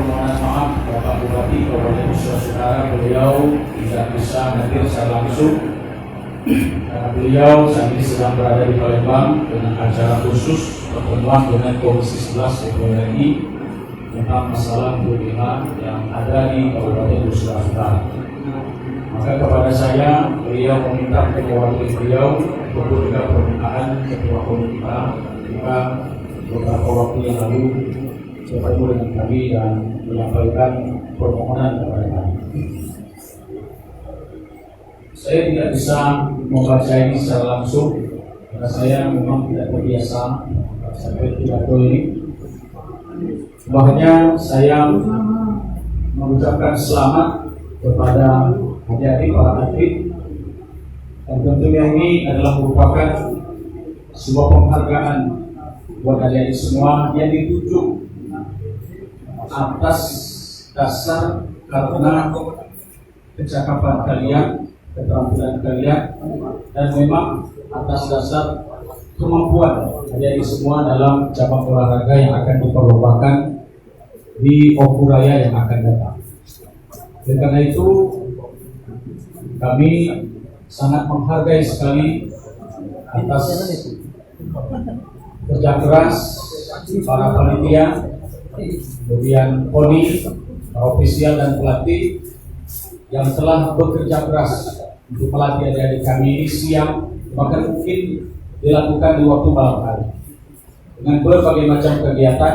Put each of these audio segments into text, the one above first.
permohonan maaf Bapak Bupati Kabupaten Musira Utara, beliau tidak bisa hadir secara langsung karena beliau saat ini sedang berada di Palembang dengan acara khusus pertemuan dengan Komisi 11 DPR RI tentang masalah BPH yang ada di Kabupaten Musira Utara. Maka kepada saya, beliau meminta mewakili beliau untuk juga permintaan Ketua Komisi kita beberapa waktu yang lalu bertemu dengan kami dan menyampaikan permohonan kepada kami. Saya tidak bisa membaca ini secara langsung karena saya memang tidak terbiasa sampai pidato ini. Bahnya saya mengucapkan selamat kepada adik-adik para atlet, dan tentunya ini adalah merupakan sebuah penghargaan buat adik-adik semua yang dituju atas dasar karena kecakapan kalian, keterampilan kalian, dan memang atas dasar kemampuan adik-adik semua dalam cabang olahraga yang akan diperlombakan di Okuraya yang akan datang. Dan karena itu kami sangat menghargai sekali atas kerja keras para panitia, kemudian PONI, para ofisial dan pelatih yang telah bekerja keras untuk melatih adik-adik kami ini siang, bahkan mungkin dilakukan di waktu malam hari dengan berbagai macam kegiatan,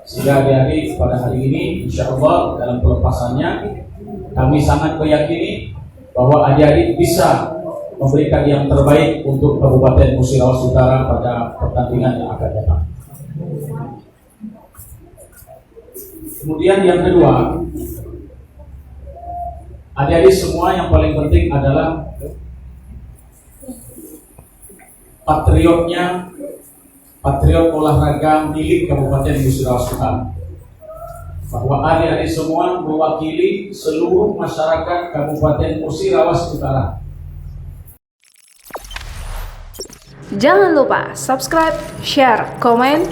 sehingga adik-adik pada hari ini insya Allah dalam pelepasannya kami sangat meyakini bahwa adik-adik bisa memberikan yang terbaik untuk Kabupaten Musira Utara pada pertandingan yang akan datang. Kemudian yang kedua, adik-adik semua yang paling penting adalah patriot olahraga milik Kabupaten Musira Utara. Bahwa adik-adik semua mewakili seluruh masyarakat Kabupaten Musira Utara. Jangan lupa subscribe, share, komen,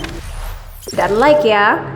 dan like ya.